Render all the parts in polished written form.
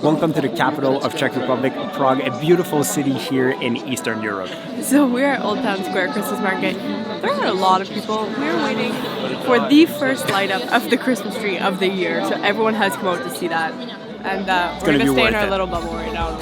Welcome to the capital of Czech Republic, Prague, a beautiful city here in Eastern Europe. So we're at Old Town Square Christmas Market. There are a lot of people. We're waiting for the first light up of the Christmas tree of the year. So everyone has come out to see that. And we're going to stay in our little bubble right now.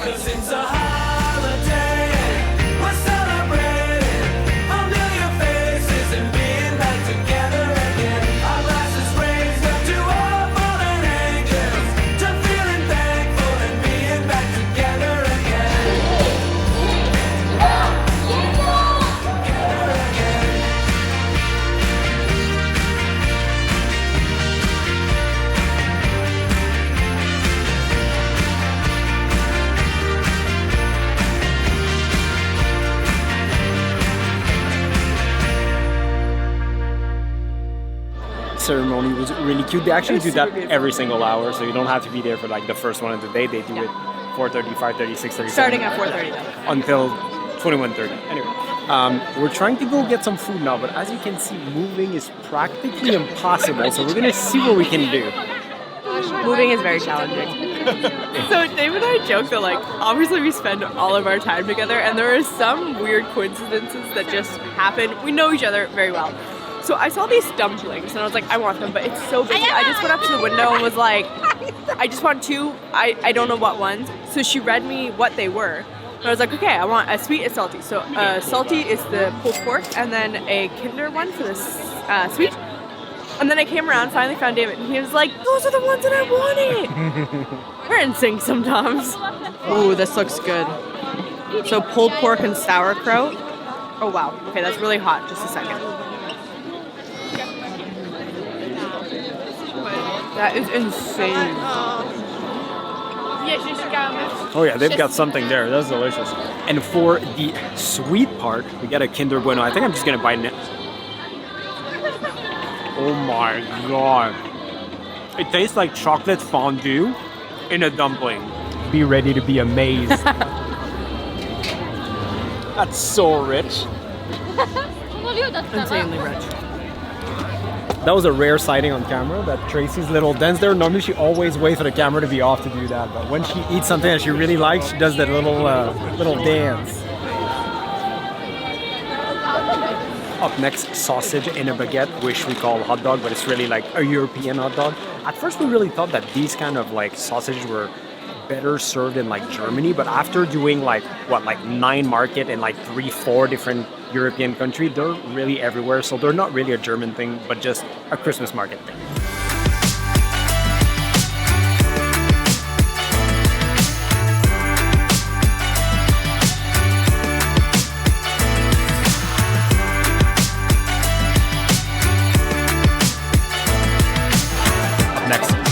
Ceremony was really cute. They actually do that every single hour, so you don't have to be there for like the first one of the day. They do it 4:30, 5:30, 6:30. Starting at 4:30 until 21:30. Anyway, we're trying to go get some food now, but as you can see, moving is practically impossible. So we're gonna see what we can do. Moving is very challenging. So Dave and I joke that like obviously we spend all of our time together, and there are some weird coincidences that just happen. We know each other very well. So I saw these dumplings and I was like, I want them, but it's so big. I just went up to the window and was like, I just want two. I don't know what ones. So she read me what they were. And I was like, okay, I want a sweet and salty. So salty is the pulled pork, and then a Kinder one for the sweet. And then I came around, finally found David, and he was like, those are the ones that I wanted. We're in sync sometimes. Ooh, this looks good. So pulled pork and sauerkraut. Oh wow, okay, that's really hot. Just a second. That is insane. Oh yeah, they've got something there. That's delicious. And for the sweet part, we got a Kinder Bueno. I think I'm just gonna bite it. Oh my god. It tastes like chocolate fondue in a dumpling. Be ready to be amazed. That's so rich. Insanely rich. That was a rare sighting on camera, that Tracy's little dance there. Normally she always waits for the camera to be off to do that, but when she eats something that she really likes, she does that little dance. Up next, sausage in a baguette, which we call hot dog, but it's really like a European hot dog. At first we really thought that these kind of like sausages were better served in like Germany, but after doing like 9 market in like 3-4 different European countries, they're really everywhere, so they're not really a German thing, but just a Christmas market thing.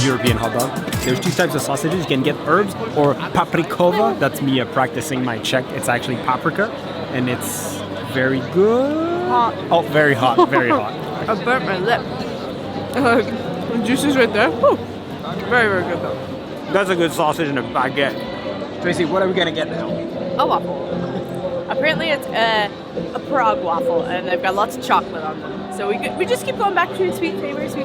European hot dog. There's 2 types of sausages. You can get herbs or paprikova. That's me practicing my Czech. It's actually paprika, and it's very good. Hot. Oh, very hot, very hot. I burnt my lip. The juice is right there. Whew. Very, very good though. That's a good sausage and a baguette. Tracy, what are we gonna get now? A waffle. Apparently it's a Prague waffle, and they've got lots of chocolate on them. So we just keep going back to sweet savors.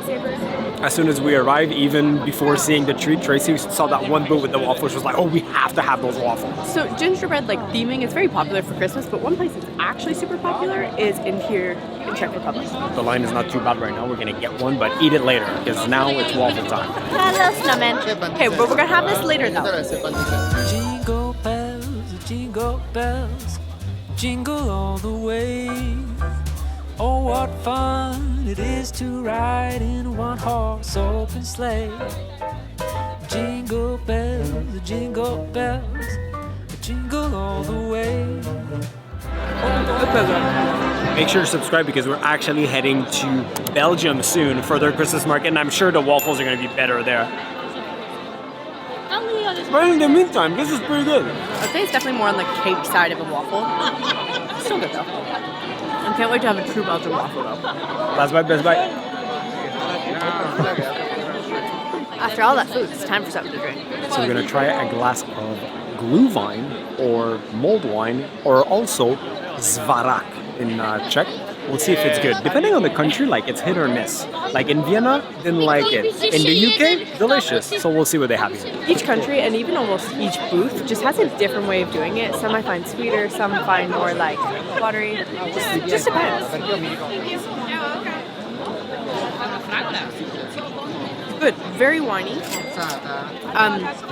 As soon as we arrived, even before seeing the tree, Tracy saw that one booth with the waffles. She was like, oh, we have to have those waffles. So gingerbread like theming is very popular for Christmas, but one place that's actually super popular is in here in Czech Republic. The line is not too bad right now. We're gonna get one, but eat it later, because now it's waffle time. Hello, snowman. Okay, but we're gonna have this later though. Jingle bells, jingle all the way. Oh, what fun it is to ride in a one-horse open sleigh. Jingle bells, jingle all the way. Make sure to subscribe because we're actually heading to Belgium soon for their Christmas market, and I'm sure the waffles are going to be better there. But in the meantime, this is pretty good. I'd say it's definitely more on the cake side of a waffle. Still good though. I can't wait to have a true Belgian waffle though. Best bite, best bite. After all that food, it's time for something to drink. So we're gonna try a glass of glühwein or mulled wine, or also zvarak in Czech. We'll see if it's good. Depending on the country, like it's hit or miss. Like in Vienna, didn't like it. In the UK, delicious. So we'll see what they have here. Each country and even almost each booth just has a different way of doing it. Some I find sweeter, some I find more like watery. Just depends. Good, very whiny.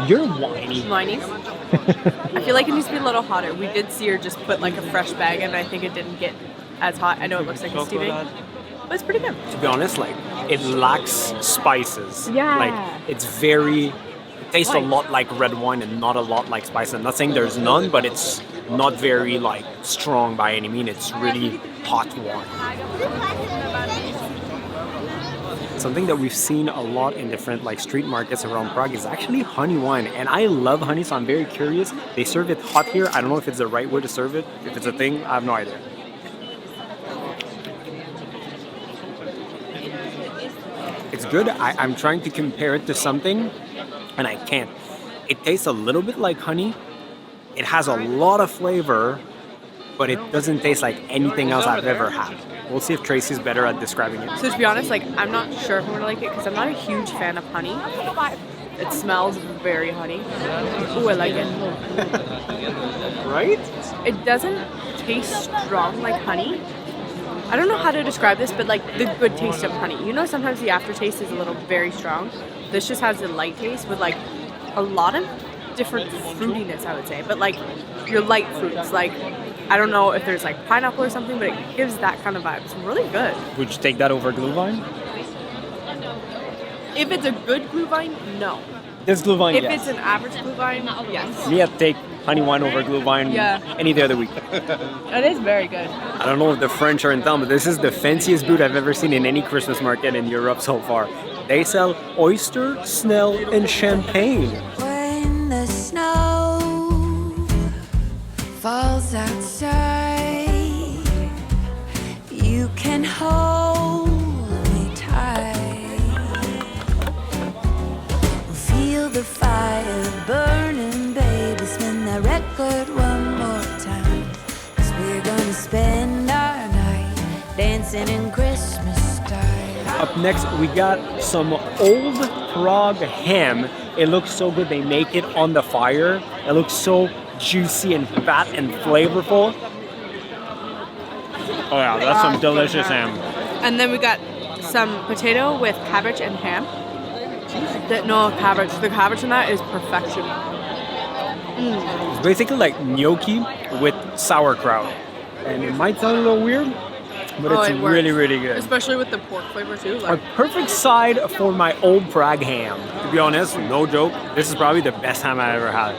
You're whiny. Whiny. I feel like it needs to be a little hotter. We did see her just put like a fresh bag in. I think it didn't get as hot. I know it looks like it's steaming, but it's pretty good. To be honest, like it lacks spices. Yeah. Like it's very. It tastes a lot like red wine and not a lot like spice. I'm not saying there's none, but it's not very like strong by any means. It's really hot wine. Something that we've seen a lot in different like street markets around Prague is actually honey wine, and I love honey, so I'm very curious. They serve it hot here. I don't know if it's the right way to serve it. If it's a thing, I have no idea. It's good. I'm trying to compare it to something, and I can't. It tastes a little bit like honey. It has a lot of flavor, but it doesn't taste like anything else I've ever had. We'll see if Tracy's better at describing it. So to be honest, like I'm not sure if I'm gonna like it because I'm not a huge fan of honey. It smells very honey. Ooh, I like it. Right? It doesn't taste strong like honey. I don't know how to describe this, but like the good taste of honey. You know, sometimes the aftertaste is a little very strong. This just has a light taste with like a lot of different fruitiness, I would say. But like your light fruits, like I don't know if there's like pineapple or something, but it gives that kind of vibe. It's really good. Would you take that over Glühwein? If it's a good Glühwein, no. This Glühwein, If yes. it's an average Glühwein, yes. Me, I'd take honey wine over Glühwein any day of the week. It is very good. I don't know if the French are in town, but this is the fanciest booth I've ever seen in any Christmas market in Europe so far. They sell oyster, snell, and champagne. When the snow falls outside, you can hold me tight. Feel the fire burning, baby. Spin that record one more time. 'Cause we're gonna spend our night dancing in Christmas style. Up next, we got some old Prague ham. It looks so good. They make it on the fire. It looks so juicy and fat and flavorful. Oh yeah, that's some delicious ham. And then we got some potato with cabbage and ham. No, cabbage. The cabbage in that is perfection. It's basically like gnocchi with sauerkraut. And it might sound a little weird, but it's it works. really, really good. Especially with the pork flavor too. A perfect side for my old Prague ham. To be honest, no joke, this is probably the best ham I ever had.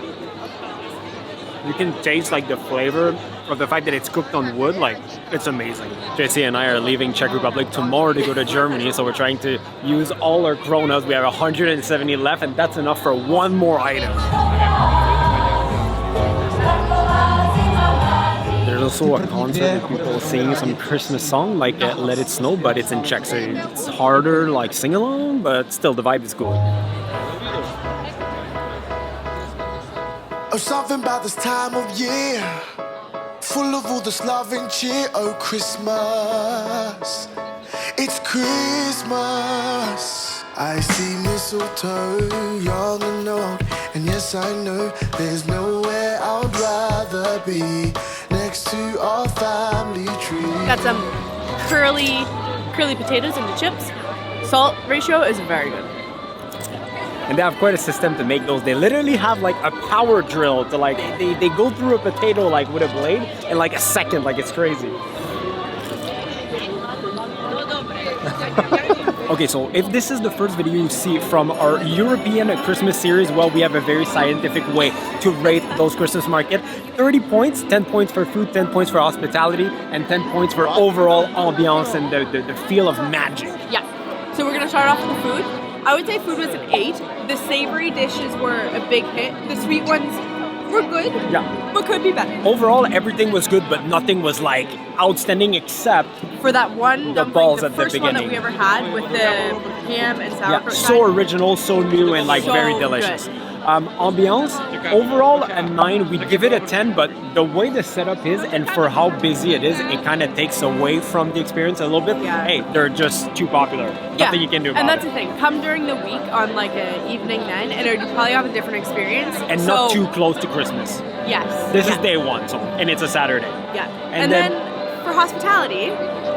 You can taste like the flavor of the fact that it's cooked on wood, like it's amazing. JC and I are leaving Czech Republic tomorrow to go to Germany, so we're trying to use all our kronas. We have 170 left, and that's enough for one more item. There's also a concert with people singing some Christmas song like Let It Snow, but it's in Czech, so it's harder like sing along, but still the vibe is cool. Oh, something about this time of year, full of all this love and cheer. Oh, Christmas, it's Christmas. I see mistletoe, young and old, and yes, I know there's nowhere I'd rather be next to our family tree. Got some curly potatoes into chips. Salt ratio is very good. And they have quite a system to make those. They literally have like a power drill to like, they go through a potato like with a blade in like a second, like it's crazy. Okay, so if this is the first video you see from our European Christmas series, well, we have a very scientific way to rate those Christmas markets. 30 points, 10 points for food, 10 points for hospitality, and 10 points for overall ambiance and the feel of magic. Yeah. So we're gonna start off with the food. I would say food was an 8. The savory dishes were a big hit. The sweet ones were good, but could be better. Overall, everything was good, but nothing was like outstanding except for that one the dumpling, balls the at the first one that beginning. we ever had with the ham and sauerkraut. so original, so new, and like So very delicious. good. Ambiance, overall a 9, we'd give it a 10, but the way the setup is and for how busy it is, it kind of takes away from the experience a little bit. Yeah. Hey, they're just too popular. Nothing you can do about and that's it. the thing. Come during the week on like an evening then, and it would probably have a different experience. And not too close to Christmas. Yes. This is day 1, so and it's a Saturday. Yeah. And And, then- then, for hospitality,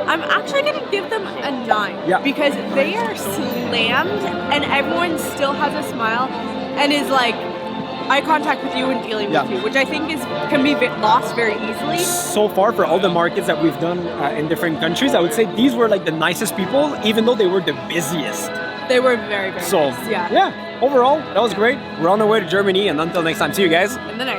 I'm actually going to give them a 9. Yeah. Because they are slammed, and everyone still has a smile and is like eye contact with you and dealing Yeah. with you, which I think can be lost very easily. So far, for all the markets that we've done in different countries, I would say these were like the nicest people, even though they were the busiest. They were very, very So nice. Yeah. yeah, overall, that was great. We're on our way to Germany, and until next time, see you guys. In the next